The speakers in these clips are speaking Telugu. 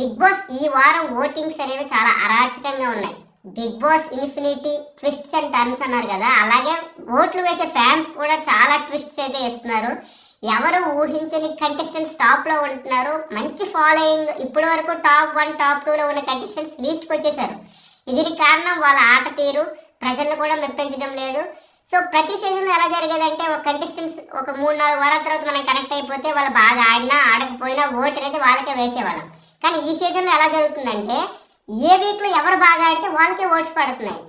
బిగ్ బాస్ ఈ వారం ఓటింగ్స్ అనేవి చాలా అరాచకంగా ఉన్నాయి. Bigg Boss infinity twists and turns అన్నారు కదా, అలాగే ఓట్లు వేసే ఫ్యాన్స్ కూడా చాలా ట్విస్ట్స్ అయితే ఇస్తున్నారు. ఎవరు ఊహించని కంటెస్టెంట్స్ టాప్ లో ఉంటున్నారు. మంచి ఫాలోయింగ్ ఇప్పటి వరకు టాప్ 1 టాప్ 2 లో ఉన్న కంటెస్టెంట్స్ లీస్ట్కి వచ్చేసారు. దీనికి కారణం వాళ్ళ ఆట తీరు, ప్రజలను కూడా మెప్పించడం లేదు. సో ప్రతి సీజన్ ఎలా జరిగేదంటే ఒక కంటెస్టెంట్స్ ఒక 3-4 వారాల తర్వాత మనం కనెక్ట్ అయిపోతే వాళ్ళు బాగా ఆడినా ఆడకపోయినా ఓటు అనేది వాళ్ళకే వేసేవాళ్ళం. కానీ ఈ సీజన్లో ఎలా జరుగుతుందంటే ఏ వీక్లో ఎవరు బాగా ఆడితే వాళ్ళకే ఓట్స్ పడుతున్నాయి.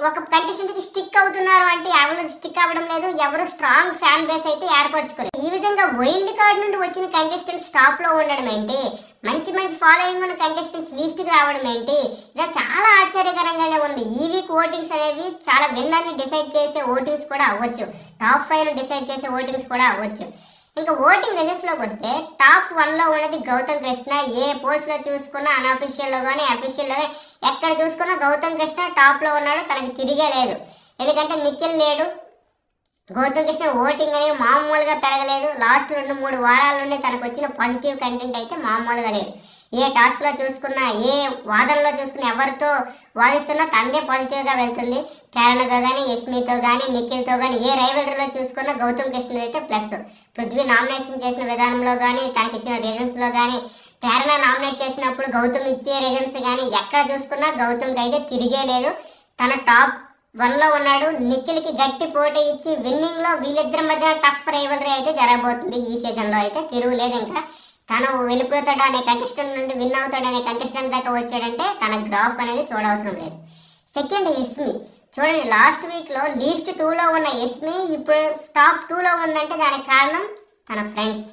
ఒక కంటెస్టెంట్కి స్టిక్ అవుతున్నారు అంటే ఎవరు స్టిక్ అవ్వడం లేదు, ఎవరు స్ట్రాంగ్ ఫ్యాన్ బేస్ అయితే ఏర్పరచుకోలేదు. ఈ విధంగా వైల్డ్ కార్డ్ నుండి వచ్చిన కంటెస్టెంట్స్ టాప్ లో ఉండడం ఏంటి, మంచి మంచి ఫాలోయింగ్ ఉన్న కంటెస్టెంట్స్ లిస్ట్కి రావడం ఏంటి, ఇది చాలా ఆశ్చర్యకరంగానే ఉంది. ఈ వీక్ ఓటింగ్స్ అనేవి చాలా విన్నర్ని డిసైడ్ చేసే ఓటింగ్స్ కూడా అవ్వచ్చు, టాప్ 5 డిసైడ్ చేసే ఓటింగ్స్ కూడా అవ్వచ్చు. ఇంకా ఓటింగ్ రిజల్ట్స్ లోకి వస్తే టాప్ 1 లో ఉన్నది గౌతమ్ కృష్ణ. ఏ పోస్ట్ లో చూసుకున్నా అన్అఫీషియల్ లో కానీ అఫీషియల్ లో ఎక్కడ చూసుకున్నా గౌతమ్ కృష్ణ టాప్ లో ఉన్నాడు. తనకి తిరిగే లేదు, ఎందుకంటే నిఖిల్ లేడు. గౌతమ్ కృష్ణ ఓటింగ్ అనేది మామూలుగా పెరగలేదు. లాస్ట్ 2-3 వారాల నుండి తనకు వచ్చిన పాజిటివ్ కంటెంట్ అయితే మామూలుగా లేదు. ఏ టాస్క్ లో చూసుకున్నా, ఏ వాదనలో చూసుకున్నా, ఎవరితో వాదిస్తున్నా తనదే పాజిటివ్ గా వెళ్తుంది. ప్రేరణతో కానీ, యస్మితో కానీ, నిఖిల్తో కానీ ఏ రైవలరీలో చూసుకున్నా గౌతమ్ కృష్ణ అయితే ప్లస్. పృథ్వీ నామినేషన్ చేసిన విధానంలో కానీ, తనకి ఇచ్చిన రీజన్స్ లో కానీ, ప్రేరణ నామినేట్ చేసినప్పుడు గౌతమ్ ఇచ్చే రీజన్స్ కానీ ఎక్కడ చూసుకున్నా గౌతమ్కి అయితే తిరిగే లేదు. తన టాప్ 1 లో ఉన్నాడు. నిఖిల్కి గట్టి పోటీ ఇచ్చి విన్నింగ్ లో వీళ్ళిద్దరి మధ్య టఫ్ రైవలరీ అయితే జరగబోతుంది. ఈ సీజన్ లో అయితే తిరుగులేదు. ఇంకా తను వెళ్ళిపోతాడు అనే కంటెస్టెంట్ నుండి విన్ అవుతాడు అనే కంటెస్టెంట్ దాకా వచ్చాడంటే తన గ్రాఫ్ అనేది చూడవసరం లేదు. సెకండ్ యస్మి చూడండి, లాస్ట్ వీక్ లో లీస్ట్ 2 లో ఉన్న యస్మి ఇప్పుడు టాప్ 2 లో ఉందంటే దానికి కారణం తన ఫ్రెండ్స్.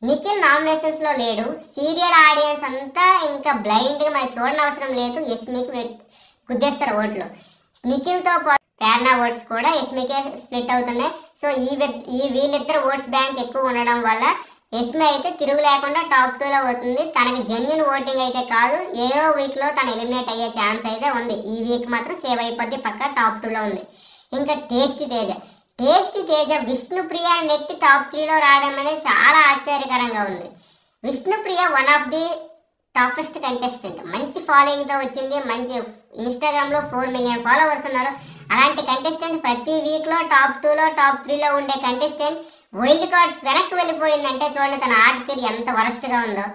నిఖిల్ నామినేషన్స్ లో లేడు. సీరియల్ ఆడియన్స్ అంతా ఇంకా బ్లైండ్ గా మరి చూడని అవసరం లేదు, యస్మికి గుద్దేస్తారు ఓట్లు. నిఖిల్ తో పాటు ప్రేరణ ఓట్స్ కూడా యస్మికే స్ప్లిట్ అవుతున్నాయి. సో ఈ వీళ్ళిద్దరు ఓట్స్ బ్యాంక్ ఎక్కువ ఉండడం వల్ల యస్మి అయితే తిరుగు లేకుండా టాప్ 2 లో అవుతుంది. తనకి జెన్యున్ ఓటింగ్ అయితే కాదు, ఏదో వీక్ లో తను ఎలిమినేట్ అయ్యే ఛాన్స్ అయితే ఉంది. ఈ వీక్ మాత్రం సేవ్ అయిపోద్ది, పక్క టాప్ 2 లో ఉంది. ఇంకా టేస్టీ తేజ విష్ణుప్రియ నెట్టి టాప్ 3 లో రావడం అనేది చాలా ఆశ్చర్యకరంగా ఉంది. Vishnupriya one of the toppest contestant, మంచి ఫాలోయింగ్ తో వచ్చింది. మంచి ఇన్స్టాగ్రామ్ లో 4 మిలియన్ ఫాలోవర్స్ ఉన్నారు. అలాంటి కంటెస్టెంట్ ప్రతి వీక్ లో టాప్ 2 లో టాప్ 3 లో ఉండే కంటెస్టెంట్ వైల్డ్ కార్డ్స్ వెనక్కి వెళ్ళిపోయిందంటే చూడండి తన ఆట తీరు ఎంత వరస్ట్ గా ఉందో.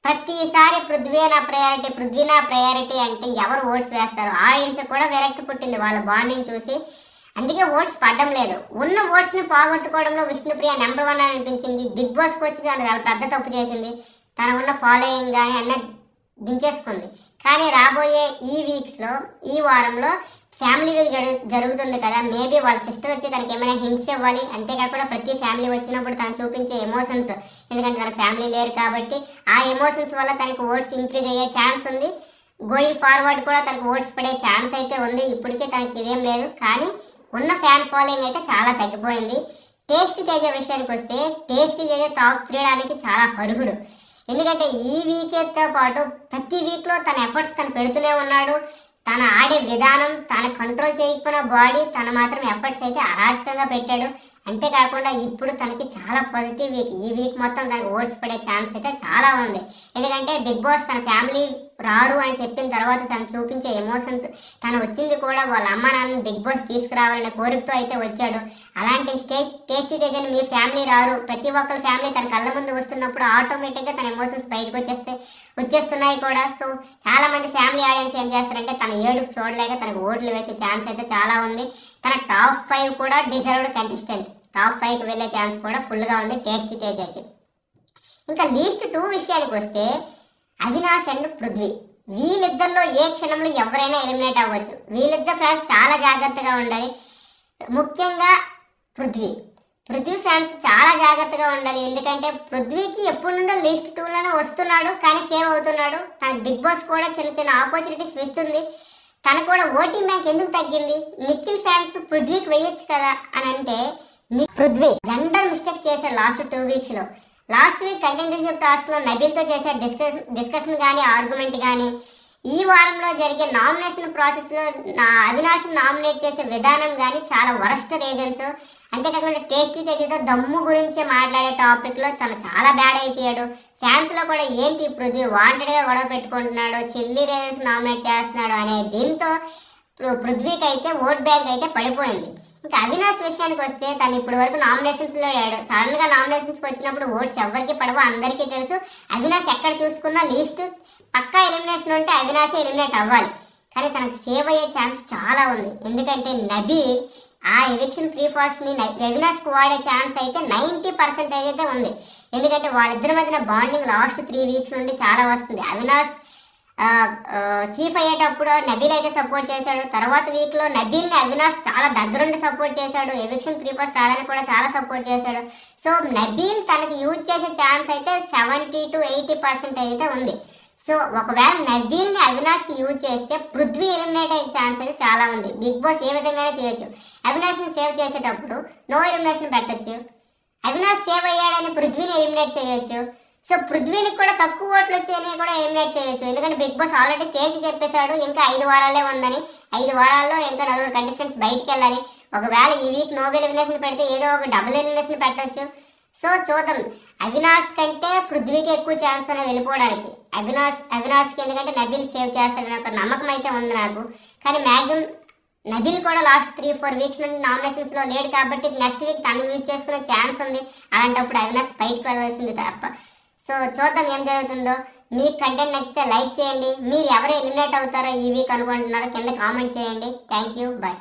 ప్రతిసారి పృథ్వీ నా ప్రయారిటీ అంటే ఎవరు ఓట్స్ వేస్తారు? ఆడియన్స్ కూడా విరక్తి పుట్టింది వాళ్ళ బాండింగ్ చూసి, అందుకే ఓట్స్ పడడం లేదు. ఉన్న ఓట్స్ ని పోగొట్టుకోవడంలో విష్ణుప్రియ నెంబర్ 1 అనిపించింది. బిగ్ బాస్కి వచ్చి తను పెద్ద తప్పు చేసింది. తన ఉన్న ఫాలోయింగ్ కానీ అన్న దించేసుకుంది. కానీ రాబోయే ఈ వీక్స్ లో ఈ వారంలో ఫ్యామిలీ వీక్ జరుగుతుంది కదా, మేబీ వాళ్ళ సిస్టర్ వచ్చి తనకి ఏమైనా హింట్స్ ఇవ్వాలి. అంతేకాకుండా ప్రతి ఫ్యామిలీ వచ్చినప్పుడు తను చూపించే ఎమోషన్స్, ఎందుకంటే తన ఫ్యామిలీ లేరు కాబట్టి ఆ ఎమోషన్స్ వల్ల తనకు ఓట్స్ ఇంక్రీజ్ అయ్యే ఛాన్స్ ఉంది. గోయింగ్ ఫార్వర్డ్ కూడా తనకు ఓట్స్ పడే ఛాన్స్ అయితే ఉంది. ఇప్పటికే తనకి ఇదేం లేదు, కానీ ఉన్న ఫ్యాన్ ఫాలోయింగ్ అయితే చాలా తగ్గిపోయింది. టేస్టీ తేజ విషయానికి వస్తే టేస్టీ తేజ టాప్ 3 చాలా అర్హుడు. ఎందుకంటే ఈ వీక్తో పాటు ప్రతి వీక్ లో తన ఎఫర్ట్స్ తను పెడుతూనే ఉన్నాడు. తన ఆడే విధానం, తన కంట్రోల్ చేయకపోయిన బాడీ, తన మాత్రం ఎఫర్ట్స్ అయితే అరాచకంగా పెట్టాడు. అంతేకాకుండా ఇప్పుడు తనకి చాలా పాజిటివ్ వీక్. ఈ వీక్ మొత్తం తనకి ఓట్స్ పడే ఛాన్స్ అయితే చాలా ఉంది. ఎందుకంటే బిగ్ బాస్ తన ఫ్యామిలీ రారు అని చెప్పిన తర్వాత తను చూపించే ఎమోషన్స్, తను వచ్చింది కూడా వాళ్ళ అమ్మ నాన్న బిగ్ బాస్ తీసుకురావాలనే కోరికతో అయితే వచ్చాడు. అలాంటి టేస్టీ తేజని మీ ఫ్యామిలీ రారు, ప్రతి ఒక్కరి ఫ్యామిలీ తన కళ్ళ ముందు వస్తున్నప్పుడు ఆటోమేటిక్గా తన ఎమోషన్స్ బయటకు వచ్చేస్తున్నాయి కూడా. సో చాలా మంది ఫ్యామిలీ ఆడియన్స్ ఏం చేస్తారంటే తన ఏడుపు చూడలేక తనకు ఓట్లు వేసే ఛాన్స్ అయితే చాలా ఉంది. తన టాప్ 5 కూడా డిజర్వ్డ్ కంటెస్టెంట్, టాప్ 5కి వెళ్ళే ఛాన్స్ కూడా ఫుల్గా ఉంది టేస్టీ తేజకి. ఇంకా లీస్ట్ 2 విషయానికి వస్తే అవినాష్ అండ్ పృథ్వీ, వీళ్ళిద్దరిలో ఏ క్షణంలో ఎవరైనా ఎలిమినేట్ అవ్వచ్చు. వీళ్ళిద్దరు ఫ్యాన్స్ చాలా జాగ్రత్తగా ఉండాలి. ముఖ్యంగా పృథ్వీ ఫ్యాన్స్ చాలా జాగ్రత్తగా ఉండాలి. ఎందుకంటే పృథ్వీకి ఎప్పటి నుండో లీస్ట్ 2లోనే వస్తున్నాడు, కానీ సేవ్ అవుతున్నాడు. తన బిగ్ బాస్ కూడా చిన్న ఆపర్చునిటీస్ ఇస్తుంది. తను కూడా ఓటింగ్ బ్యాంక్ ఎందుకు తగ్గింది? నిఖిల్ ఫ్యాన్స్ పృథ్వీకి వేయొచ్చు కదా అని అంటే పృథ్వీ జనరల్ మిస్టేక్స్ చేశారు లాస్ట్ 2 వీక్స్ లో. లాస్ట్ వీక్ కంటెంటర్షిప్ టాస్క్ లో నబీల్తో చేసే డిస్కషన్ కానీ ఆర్గ్యుమెంట్ కానీ, ఈ వారంలో జరిగే నామినేషన్ ప్రాసెస్ లో అవినాష్ నామినేట్ చేసే విధానం కానీ చాలా వరస్ట్ రీజన్స్. అంతేకాకుండా టేస్టీ తేజతో దమ్ము గురించి మాట్లాడే టాపిక్ లో తను చాలా బ్యాడ్ అయిపోయాడు. ఫ్యాన్స్ లో కూడా ఏంటి పృథ్వీ వాంటెడ్ గా గొడవ పెట్టుకుంటున్నాడు, చెల్లి రేస్ నామినేట్ చేస్తున్నాడు అనే దీంతో పృథ్వీకి అయితే ఓట్ బ్యాంక్ అయితే పడిపోయింది. ఇంకా అవినాష్ విషయానికి వస్తే తను ఇప్పటి వరకు నామినేషన్స్ లో లేడు. సడన్ గా నామినేషన్స్ వచ్చినప్పుడు ఓట్స్ ఎవరికి పడవో అందరికీ తెలుసు. అవినాష్ ఎక్కడ చూసుకున్నా లీస్ట్ పక్కా ఎలిమినేషన్ ఉంటే అవినాష్ ఎలిమినేట్ అవ్వాలి. కానీ తనకు సేవ్ అయ్యే ఛాన్స్ చాలా ఉంది. ఎందుకంటే నబీల్ ఆ ఎవిక్షన్ ప్రీ ఫాస్ట్ ని అవినాష్ కు వాడే ఛాన్స్ అయితే 90% అయితే ఉంది. ఎందుకంటే వాళ్ళిద్దరి మధ్యన బాండింగ్ లాస్ట్ 3 వీక్స్ నుండి చాలా వస్తుంది. అవినాష్ చీఫ్ అయ్యేటప్పుడు నబీల్ అయితే సపోర్ట్ చేశాడు. తర్వాత వీక్ లో నబీల్ ని అవినాష్ చాలా దగ్గరుండి సపోర్ట్ చేశాడు. ఎవిక్షన్ ప్రీ ఫాస్ట్ రావడానికి కూడా చాలా సపోర్ట్ చేశాడు. సో నబీల్ తనకి యూజ్ చేసే ఛాన్స్ అయితే 70 to 80% అయితే ఉంది. సో ఒకవేళ నబీల్ ని అవినాష్ కి యూజ్ చేస్తే పృథ్వీ ఎలిమినేట్ అయ్యే ఛాన్స్ అయితే చాలా ఉంది. బిగ్ బాస్ ఏ విధంగా చేయొచ్చు, అవినాష్ ని సేవ్ చేసేటప్పుడు నో ఎలిమినేషన్ పెట్టచ్చు, అవినాష్ సేవ్ అయ్యాడని పృథ్వీని ఎలిమినేట్ చేయొచ్చు. సో పృథ్వీని కూడా తక్కువ ఓట్లు వచ్చాయని కూడా ఎలిమినేట్ చేయొచ్చు. ఎందుకంటే బిగ్ బాస్ ఆల్రెడీ తేల్చి చెప్పేశాడు ఇంకా 5 వారాలే ఉందని. 5 వారాల్లో ఇంకా 4 కంటెస్టెంట్స్ బయటికి వెళ్ళాలి. ఒకవేళ ఈ వీక్ నో ఎలిమినేషన్ పెడితే ఏదో ఒక డబుల్ ఎలిమినేషన్ పెట్టొచ్చు. సో చూద్దాం, అవినాష్ కంటే పృథ్వీకి ఎక్కువ ఛాన్స్ అని వెళ్ళిపోవడానికి. అవినాష్కి ఎందుకంటే నబీల్ సేవ్ చేస్తాడని ఒక నమ్మకం అయితే ఉంది నాకు. కానీ మ్యాక్సిమం నబీల్ కూడా లాస్ట్ 3-4 వీక్స్ నుండి నామినేషన్స్ లో లేడు కాబట్టి నెక్స్ట్ వీక్ తను యూజ్ చేసుకునే ఛాన్స్ ఉంది. అలాంటప్పుడు అవినాష్ బయటకు వెళ్ళాల్సింది తప్ప. సో చూద్దాం ఏం జరుగుతుందో. మీకు కంటెంట్ నచ్చితే లైక్ చేయండి. మీరు ఎవరు ఎలిమినేట్ అవుతారో ఈ వీక్ అనుకుంటున్నారో కింద కామెంట్ చేయండి. Thank you, bye.